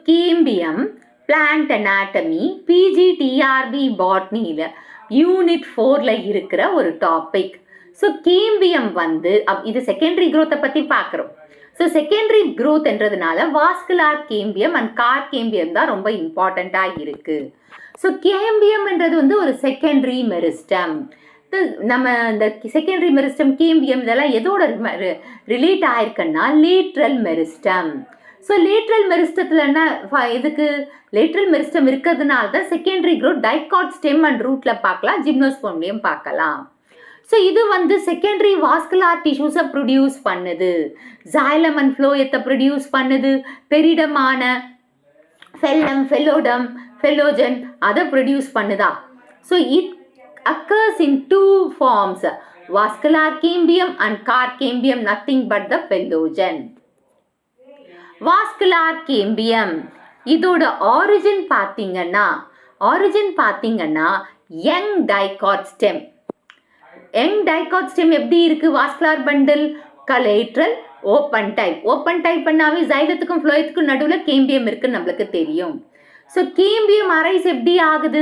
Cambium plant anatomy PGTRB பாட்னியில் unit 4ல் இருக்கிற ஒரு டாபிக். ஸோ கேம்பியம் வந்து இது செகண்டரி க்ரோத்தை பற்றி பார்க்குறோம். ஸோ செகண்டரி க்ரோத்ன்றதுனால vascular cambium and cork cambium தான் ரொம்ப இம்பார்ட்டண்ட்டாக இருக்குது. ஸோ கேம்பியம்ன்றது வந்து ஒரு செகண்டரி மெரிஸ்டம். நம்ம இந்த செகண்டரி மெரிஸ்டம் கேம்பியம் இதெல்லாம் எதோட ரிலேட் ஆயிருக்குன்னா லேட்ரல் மெரிஸ்டம். ஸோ லேட்ரல் மெரிஸ்டத்தில் என்ன இதுக்கு லேட்ரல் மெரிஸ்டம் இருக்கிறதுனால தான் secondary growth dicot stem and ரூட்டில் பார்க்கலாம், ஜிம்னோஸ்போம்லையும் பார்க்கலாம். ஸோ இது வந்து செகண்டரி வாஸ்குலார் டிஷ்யூஸை ப்ரொடியூஸ் பண்ணுது, ஜைலம் அண்ட் ஃப்ளோயத்தை ப்ரொடியூஸ் பண்ணுது, பெரிடமான ஃபெல்லம் ஃபெல்லோடம் ஃபெல்லோஜன் அதை ப்ரொடியூஸ் பண்ணுதா. So it occurs in two forms, vascular cambium and car cambium, nothing but the phyllogen. vascular cambium இதோட origin பார்த்தீங்கன்னா young dicot stem. young dicot stem எப்படி இருக்கு vascular bundle collateral open type பண்ணாவே xylத்துக்கும் phloemத்துக்கும் நடுவில் cambium இருக்குன்னு நம்மளுக்கு தெரியும். ஸோ கேம்பியம் அரைஸ் எப்படி ஆகுது?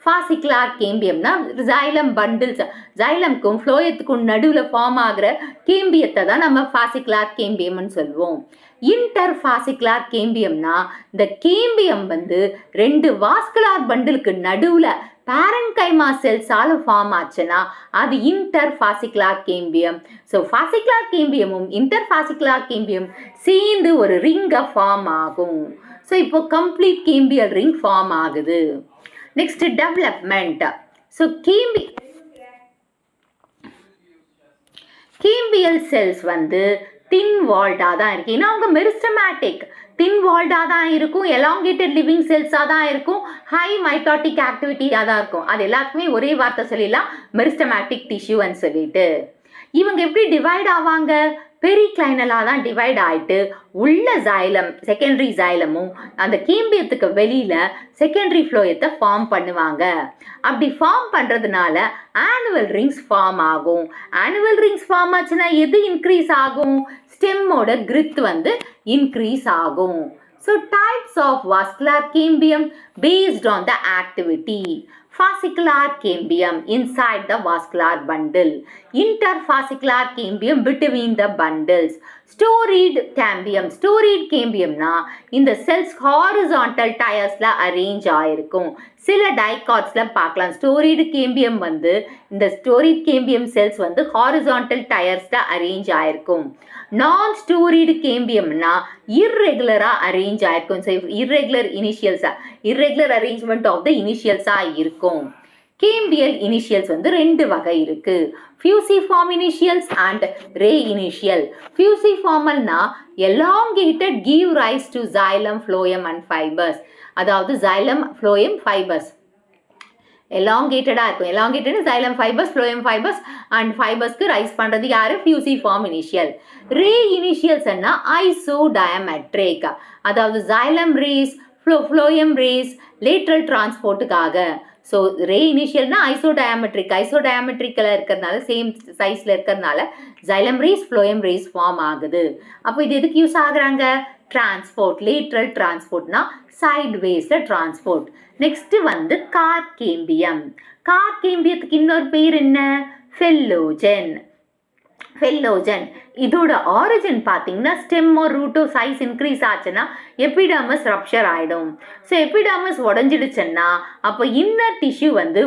ஃபாசிகுலார் கேம்பியம்னா ஜைலம் பண்டில்ஸ், ஜைலம்க்கும் ஃப்ளோயத்துக்கும் நடுவில் ஃபார்ம் ஆகிற கேம்பியத்தை தான் நம்ம ஃபாசிகுலார் கேம்பியம்னு சொல்லுவோம். இன்டர் ஃபாசிகுலார் கேம்பியம்னா இந்த கேம்பியம் வந்து ரெண்டு வாஸ்குலார் பண்டிலுக்கு நடுவில் பேரன்கைமா செல்ஸால் ஃபார்ம் ஆச்சுன்னா அது interfascicular cambium. So fascicular கேம்பியமும் இன்டர் ஃபாசிகுலார் கேம்பியம் சேர்ந்து ஒரு ரிங்கை ஃபார்ம் ஆகும். ஸோ இப்போ கம்ப்ளீட் கேம்பியல் ரிங் ஃபார்ம் ஆகுது. Next development. So cambial cells வந்து தின் வால்டாக தான் இருக்கு. ஏன்னா அவங்க மெரிஸ்டமேட்டிக் தின் வால்டாக தான் இருக்கும், எலாங்கேட்டட் லிவிங் செல்ஸாக தான் இருக்கும், ஹை மைட்டாட்டிக் ஆக்டிவிட்டியாக தான் இருக்கும். அது எல்லாத்துக்குமே ஒரே வார்த்தை சொல்லிடலாம், மெரிஸ்டமேட்டிக் டிஷ்யூன்னு சொல்லிட்டு. இவங்க எப்படி டிவைட் ஆவாங்க? பெரிக்ளைனலாக தான் டிவைட் ஆகிட்டு உள்ள ஜைலம் செகண்டரி ஜைலமும் அந்த கேம்பியத்துக்கு வெளியில் செகண்டரி ஃப்ளோயத்தை ஃபார்ம் பண்ணுவாங்க. அப்படி ஃபார்ம் பண்ணுறதுனால ஆனுவல் ரிங்ஸ் ஃபார்ம் ஆகும். ஆனுவல் ரிங்ஸ் ஃபார்ம் ஆச்சுன்னா எது இன்க்ரீஸ் ஆகும்? ஸ்டெம்மோட கிரித் வந்து இன்க்ரீஸ் ஆகும். So types of vascular cambium based on the activity. Fascicular cambium inside the vascular bundle, interfascicular cambium between the bundles, storied cambiumனா இந்த cells horizontal டயர்ஸ்ல arrange ஆயிருக்கும். சில டைகாட்ஸ்ல பார்க்கலாம் ஸ்டோரிடு கேம்பியம் வந்து இந்த ஸ்டோரிட் கேம்பியம் செல்ஸ் வந்து ஹாரிசான்டல் டயர்ஸ்ல அரேஞ்ச் ஆயிருக்கும். நான் ஸ்டோரிடு கேம்பியம்னா இர்ரெகுலரா அரேஞ்ச் ஆயிருக்கும். So irregular arrangement of the இனிஷியல்ஸா இருக்கும். கேம்பியல் இனிஷியல்ஸ் வந்து ரெண்டு வகை இருக்கு, fusiform initials and ray initial. ஃபியூசிஃபார்மல்னா elongated give rise to xylem, phloem and fibres. அதாவது xylem, phloem, ஃபைபர்ஸ் எலாங்கேட்டடாக இருக்கும். Elongated xylem fibres, phloem fibres and ஃபைபர்ஸ்க்கு ரைஸ் பண்ணுறது யார்? Fusiform initial. ரே இனிஷியல்ஸ்னா ஐசோடயமெட்ரிக், அதாவது xylem rays, phloem race lateral டிரான்ஸ்போர்ட்டுக்காக. ஸோ ரே இனிஷியல்னா ஐசோடயமெட்ரிக்கில் இருக்கிறதுனால சேம் சைஸில் இருக்கிறதுனால xylem rays, phloem rays form ஆகுது. அப்போ இது எதுக்கு யூஸ் ஆகுறாங்க? டிரான்ஸ்போர்ட், லேட்ரல் டிரான்ஸ்போர்ட்னா சைட் வேஸில் டிரான்ஸ்போர்ட். நெக்ஸ்ட்டு வந்து கார் கேம்பியம். கார் கேம்பியத்துக்கு இன்னொரு பேர் என்ன? ஃபெல்லோஜன். இதோட ஆரிஜின் பார்த்தீங்கன்னா ஸ்டெம்மோ ரூட்டோ சைஸ் இன்க்ரீஸ் ஆச்சுன்னா எபிடர்மஸ் ரப்ஷர் ஆகிடும். ஸோ எபிடர்மஸ் உடஞ்சிடுச்சுன்னா அப்போ இன்னர் டிஷ்யூ வந்து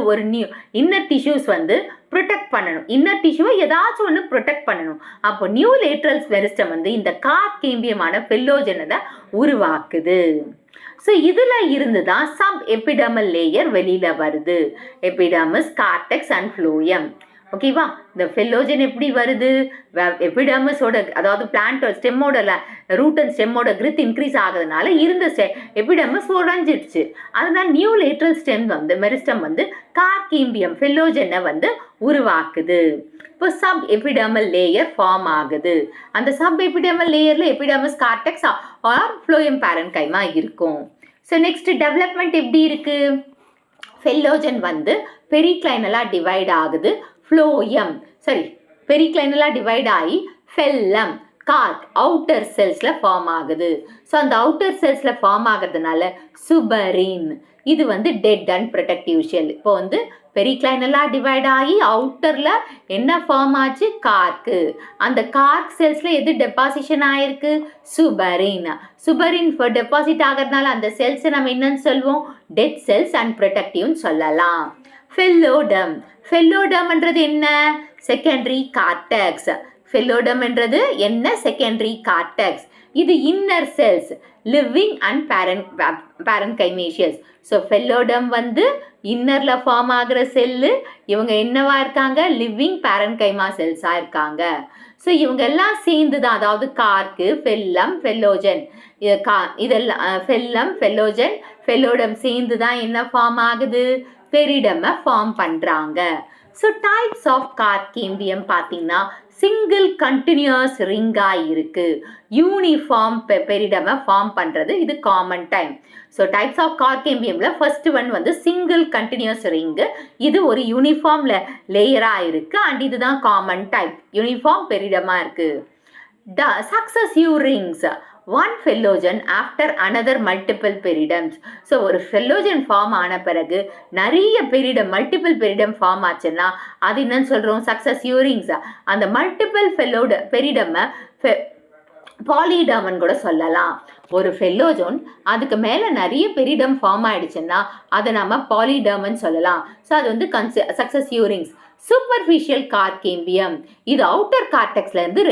இன்னர் டிஷ்யூஸ் வந்து ப்ரொடெக்ட் பண்ணணும். இன்னர் டிஷ்யூவை ஏதாச்சும் ஒன்று ப்ரொடெக்ட் பண்ணணும். அப்போ நியூ லேட்ரல் மெரிஸ்டம் வந்து இந்த கார் கேம்பியமான ஃபெல்லோஜனை உருவாக்குது. ஸோ இதில் இருந்து தான் சப் எபிடர்மல் லேயர் வெளியில் வருது, எபிடர்மஸ், கார்டெக்ஸ் அண்ட் ஃப்ளோயம். ஓகேவா? இந்த ஃபெல்லோஜன் எப்படி வருது? எபிடர்மஸோட அதாவது பிளான்ட் ஸ்டெம்மோட ரூட் அண்ட் ஸ்டெம்மோட கிரித் இன்க்ரீஸ் ஆகுறதுனால இருந்த எபிடர்மஸ் உடஞ்சிடுச்சு. அதனால நியூ லேட்ரல் ஸ்டெம் வந்து மெரிஸ்டம் வந்து கார் கேம்பியம் ஃபெல்லோஜனை வந்து உருவாக்குது. இப்போ சப் எபிடர்மல் லேயர் ஃபார்ம் ஆகுது. அந்த சப் எபிடர்மல் லேயரில் epidermis, cortex or phloem parenchyma இருக்கும். ஸோ நெக்ஸ்ட் டெவலப்மெண்ட் எப்படி இருக்கு? ஃபெல்லோஜன் வந்து பெரிக்ளைனலாக டிவைட் ஆகுது, பெரிக்ளைனலாக டிவைட் ஆகி ஃபெல்லம், கார்க் அவுட்டர் செல்ஸில் ஃபார்ம் ஆகுது. ஸோ அந்த அவுட்டர் செல்ஸில் ஃபார்ம் ஆகிறதுனால சுபரின். இது வந்து டெட் அண்ட் ப்ரொடக்டிவ் ஷெல். இப்போ வந்து பெரிக்ளைனலாக டிவைட் ஆகி அவுட்டரில் என்ன ஃபார்ம் ஆச்சு? கார்க்கு. அந்த கார்க் செல்ஸில் எது டெபாசிஷன் ஆயிருக்கு? சுபரின். சுபரின் டெபாசிட் ஆகிறதுனால அந்த செல்ஸை நம்ம என்னன்னு சொல்லுவோம்? டெட் செல்ஸ் அண்ட் ப்ரொடக்டிவ்னு சொல்லலாம். ஃபெல்லோடம். ஃபெல்லோடம்ன்றது என்ன? Secondary cortex. ஃபெல்லோடம் என்றது என்ன? Secondary cortex. இது inner cells, living and parenchymatous. So phelloderm வந்து இன்னர்ல ஃபார்ம் ஆகிற செல்லு. இவங்க என்னவா இருக்காங்க? லிவிங் பேரன்கைமா செல்ஸாக இருக்காங்க. ஸோ இவங்க எல்லாம் சேர்ந்து தான், அதாவது கார்க்கு, ஃபெல்லம், ஃபெல்லோஜன், இதெல்லாம் ஃபெல்லம், ஃபெல்லோஜன், ஃபெல்லோடம் சேர்ந்து தான் என்ன ஃபார்ம் ஆகுது? பெரிடமை ஃபார்ம் பண்ணுறாங்க. ஸோ டைப்ஸ் ஆஃப் கார்கேம்பியம் பார்த்தீங்கன்னா சிங்கிள் கண்டினியூஸ் ரிங்காக இருக்குது. யூனிஃபார்ம் பெரிடமை ஃபார்ம் பண்ணுறது இது common time. So types of கார்கேம்பியமில் ஃபர்ஸ்ட் ஒன் வந்து சிங்கிள் கண்டினியூஸ் ரிங்கு. இது ஒரு யூனிஃபார்ம் லேயராக இருக்குது அண்ட் இதுதான் காமன் டைப். யூனிஃபார்ம் பெரிடமாக இருக்குது. Successive rings, one phellogen after another multiple periderms. So ஒரு ஃபெல்லோஜன் ஃபார்ம் ஆன பிறகு நிறைய பெரிடம், மல்டிபிள் பெரிடம் ஃபார்ம் ஆச்சுன்னா அது என்னன்னு சொல்கிறோம்? Successive rings. அந்த மல்டிபிள் பெரிடமை பாலிடர்மன் கூட சொல்லலாம். ஒரு ஃபெல்லோஜோன் அதுக்கு மேலே நிறைய பெரிடம் ஃபார்ம் ஆயிடுச்சுன்னா அதை நம்ம பாலிடர்மன் சொல்லலாம். ஸோ அது வந்து சக்சஸிவ் ரிங்ஸ். சூப்பர்ஃபிஷியல் கார்கேம்பியம், இது அவுட்டர் கார்டெக்ஸ்லேருந்து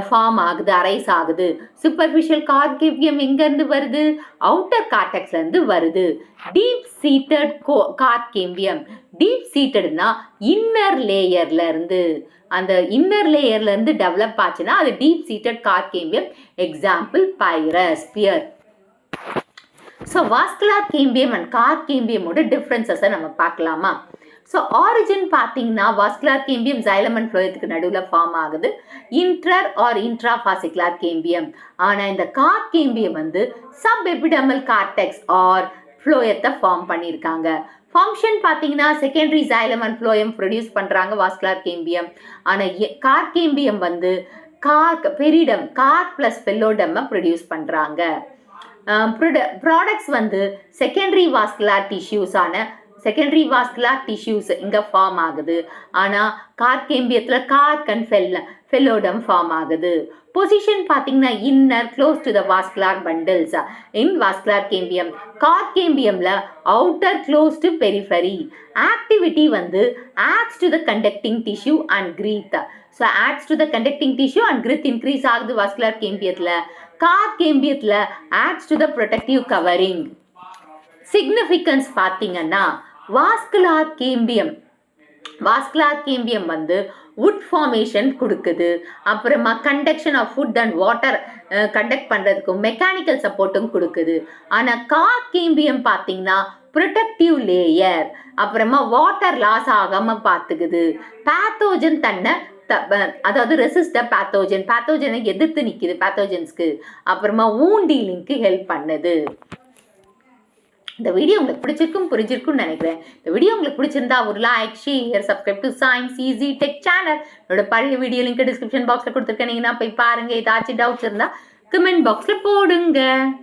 ஃபார்ம் ஆகுது, அரைஸ் ஆகுது. சூப்பர்ஃபிஷியல் கார்கேம்பியம் எங்கேருந்து வருது? அவுட்டர் கார்டெக்ஸ்லேருந்து வருது. டீப் சீட்டட் கார்கேம்பியம், டீப் சீட்டட்னா இன்னர் லேயர்லேருந்து, அந்த இன்னர் லேயர்லேருந்து டெவலப் ஆச்சுன்னா அது deep seated cork cambium. Example pyrus, pear. So vascular cambium and கார்கேம்பியமோட டிஃப்ரென்சஸை நம்ம பார்க்கலாமா? ஸோ ஆரிஜின் பார்த்தீங்கன்னா வாஸ்குலார் கேம்பியம் சைலம் அண்ட் ஃப்ளோயத்துக்கு நடுவில் ஃபார்ம் ஆகுது, இன்ட்ரர் ஆர் இன்ட்ராஃபாசிகுலார் கேம்பியம். ஆனால் இந்த கார்கேம்பியம் வந்து சப் எபிடமல் கார்டெக்ஸ் ஆர் ஃப்ளோயத்தை ஃபார்ம் பண்ணியிருக்காங்க. ஃபங்க்ஷன் பார்த்தீங்கன்னா secondary xylem and phloem produce பண்ணுறாங்க வாஸ்குலார் கேம்பியம். ஆனால் கார்கேம்பியம் வந்து பெரிடம், கார்க் ப்ளஸ் ஃபெல்லோடம்மை ப்ரொடியூஸ் பண்ணுறாங்க. ப்ராடக்ட்ஸ் வந்து செகண்டரி வாஸ்குலார் டிஷ்யூஸ் இங்கே ஃபார்ம் ஆகுது. ஆனால் கார்கேம்பியத்தில் கார்க் அண்ட் ஃபெல்லோடம் ஃபார்ம் ஆகுது. பொசிஷன் பார்த்தீங்கன்னா inner close to the vascular bundles in vascular cambium. கார்கேம்பியமில் outer close to periphery. Activity வந்து adds to the conducting tissue and Giridih. So adds to the conducting tissue and girth increase ஆகுது vascular கேம்பியத்தில். கார்கேம்பியத்தில் adds to the protective covering. Significance பார்த்தீங்கன்னா vascular cambium வந்து wood formation கொடுக்குது. அப்புறமா conduction of food and water conduct பண்ணுறதுக்கும் mechanical சப்போர்ட்டும் கொடுக்குது. ஆனால் கார்கேம்பியம் பார்த்தீங்கன்னா ப்ரொடெக்டிவ் லேயர், அப்புறமா வாட்டர் லாஸ் ஆகாமல் பார்த்துக்குது. பேத்தோஜன் தன்னை அதாவது ரெசிஸ்ட் பேத்தோஜனை எதிர்த்து நிற்கிது பேத்தோஜன்ஸ்க்கு. அப்புறமா வூண்ட் ஹீலிங்க்கு ஹெல்ப் பண்ணுது. இந்த வீடியோ உங்களுக்கு பிடிச்சிருக்கும், புரிஞ்சிருக்கும்னு நினைக்கிறேன். இந்த வீடியோ உங்களுக்கு பிடிச்சிருந்தா ஒரு like, share, subscribe to science easy tech channel. என்னோட பழைய வீடியோ லிங்க் டிஸ்கிரிப்ஷன் பாக்ஸில் கொடுத்துருக்கேன். நீங்கள் போய் பாருங்கள். ஏதாச்சும் டவுட்ஸ் இருந்தால் கமெண்ட் பாக்ஸில் போடுங்க.